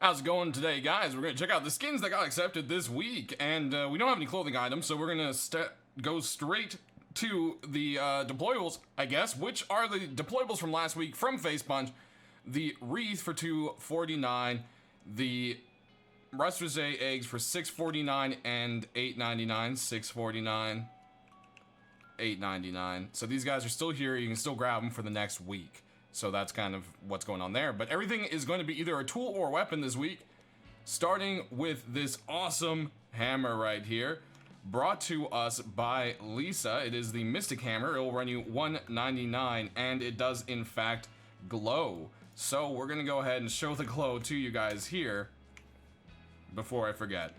How's it going today, guys? We're going to check out the skins that got accepted this week, and we don't have any clothing items, so we're going to go straight to the deployables, I guess, which are the deployables from last week from Face Punch. The Wreath for $249, the Ruster's Day eggs for $6.49 and $8.99, $6.49, $8.99. So these guys are still here. You can still grab them for the next week. So that's kind of what's going on there. But everything is going to be either a tool or a weapon this week. Starting with this awesome hammer right here. Brought to us by Lisa. It is the Mystic Hammer. It will run you $199. And it does, in fact, glow. So we're going to go ahead and show the glow to you guys here. Before I forget.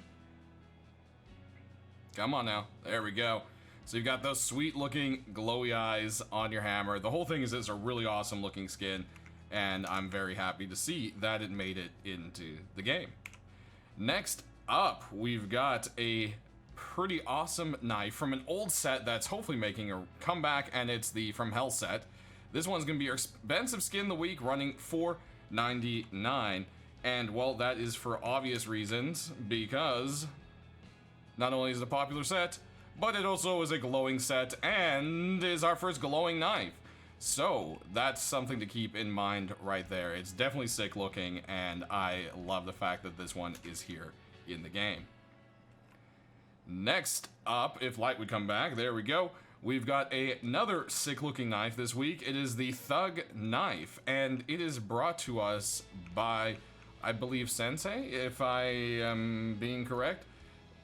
Come on now. There we go. So you've got those sweet looking glowy eyes on your hammer. The whole thing is it's a really awesome looking skin, and I'm very happy to see that it made it into the game. Next up, we've got a pretty awesome knife from an old set that's hopefully making a comeback, and it's the From Hell set. This one's going to be your expensive skin of the week, running $4.99. And, well, that is for obvious reasons, because not only is it a popular set, but it also is a glowing set and is our first glowing knife. So that's something to keep in mind right there. It's definitely sick looking, and I love the fact that this one is here in the game. Next up, if light would come back, there we go. We've got another sick looking knife this week. It is the Thug Knife, and it is brought to us by, I believe, Sensei, if I am being correct.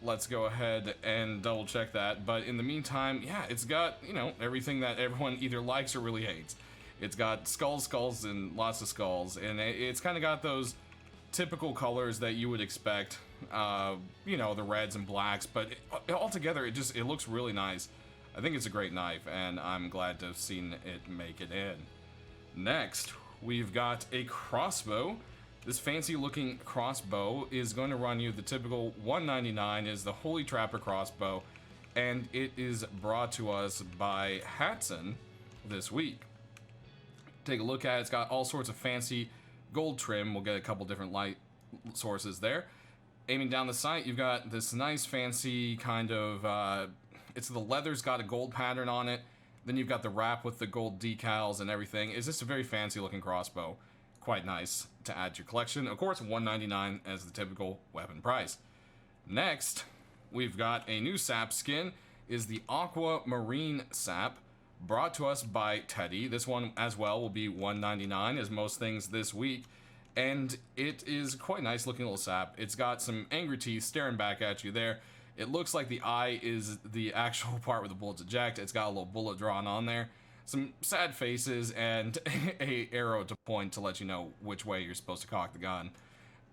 Let's go ahead and double check that. But in the meantime, yeah, it's got, you know, everything that everyone either likes or really hates. It's got skulls, and lots of skulls. And it's kind of got those typical colors that you would expect. You know, the reds and blacks. But altogether, it looks really nice. I think it's a great knife, and I'm glad to have seen it make it in. Next, we've got a crossbow. This fancy looking crossbow is going to run you the typical $199, is the Holy Trapper crossbow, and it is brought to us by Hatson this week. Take a look at it. It's got all sorts of fancy gold trim. We'll get a couple different light sources there. Aiming down the sight, you've got this nice fancy kind of, it's the leather's got a gold pattern on it. Then you've got the wrap with the gold decals and everything. It's just a very fancy looking crossbow. Quite nice to add to your collection. Of course, $199 as the typical weapon price. Next, we've got a new SAP skin, is the Aqua Marine SAP, brought to us by Teddy. This one as well will be $199, as most things this week, and it is quite nice looking little SAP. It's got some angry teeth staring back at you there. It looks like the eye is the actual part where the bullets eject. It's got a little bullet drawn on there. Some sad faces and a arrow to point to let you know which way you're supposed to cock the gun.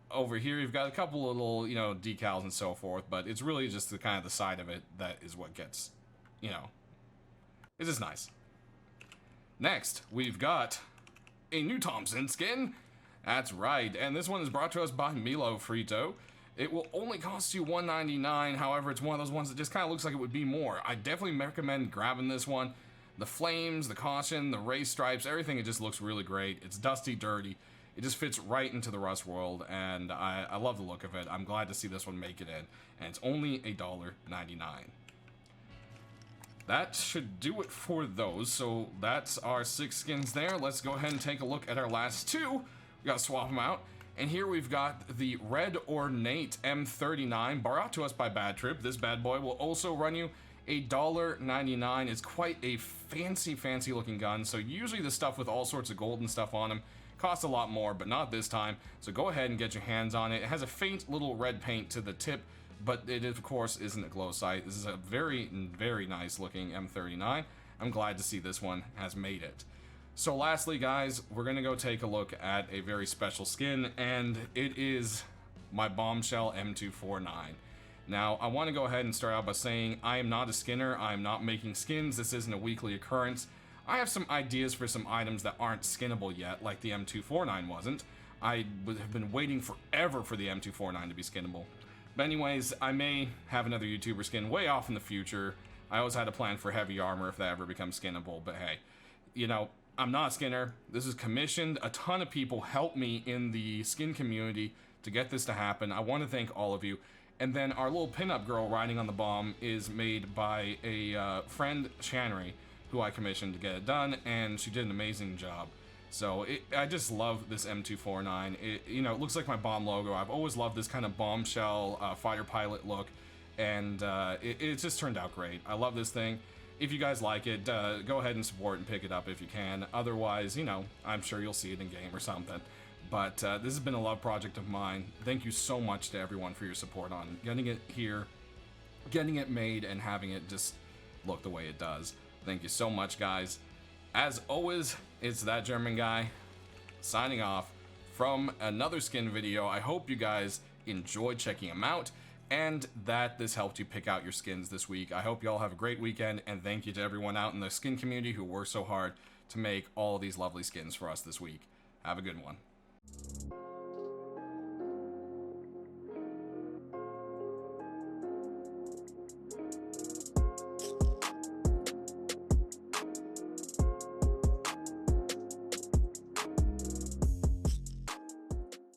Over here, you've got a couple little, you know, decals and so forth, but it's really just the kind of the side of it that is what gets, you know, it's just nice. Next, we've got a new Thompson skin. That's right, and this one is brought to us by Milo Frito. It will only cost you $199. However, it's one of those ones that just kind of looks like it would be more. I definitely recommend grabbing this one. The flames, the caution, the race stripes, everything, it just looks really great. It's dusty, dirty. It just fits right into the Rust world, and I love the look of it. I'm glad to see this one make it in, and it's only $1.99. That should do it for those, so that's our 6 skins there. Let's go ahead and take a look at our last 2. We gotta swap them out. And here we've got the Red Ornate M39, brought to us by Bad Trip. This bad boy will also run you $1.99. It's quite a fancy looking gun. So usually the stuff with all sorts of gold and stuff on them costs a lot more, but not this time. So go ahead and get your hands on it. It has a faint little red paint to the tip, but it of course isn't a glow sight. This is a very nice looking M39. I'm glad to see this one has made it. So lastly, guys, we're gonna go take a look at a very special skin, and it is my Bombshell M249. Now, I want to go ahead and start out by saying I am not a skinner. I am not making skins. This isn't a weekly occurrence. I have some ideas for some items that aren't skinnable yet, like the M249 wasn't. I have been waiting forever for the M249 to be skinnable. But anyways, I may have another YouTuber skin way off in the future. I always had a plan for heavy armor if that ever becomes skinnable, but hey, you know, I'm not a skinner. This is commissioned. A ton of people help me in the skin community to to get this to happen. I want to thank all of you. And then our little pinup girl riding on the bomb is made by a friend, Shanry, who I commissioned to get it done, and she did an amazing job. So I just love this M249. You know, it looks like my bomb logo. I've always loved this kind of bombshell fighter pilot look, and it just turned out great. I love this thing. If you guys like it, go ahead and support and pick it up if you can. Otherwise, you know, I'm sure you'll see it in game or something. But this has been a love project of mine. Thank you so much to everyone for your support on getting it here, getting it made, and having it just look the way it does. Thank you so much, guys. As always, it's That German Guy signing off from another skin video. I hope you guys enjoyed checking them out and that this helped you pick out your skins this week. I hope you all have a great weekend, and thank you to everyone out in the skin community who worked so hard to make all of these lovely skins for us this week. Have a good one.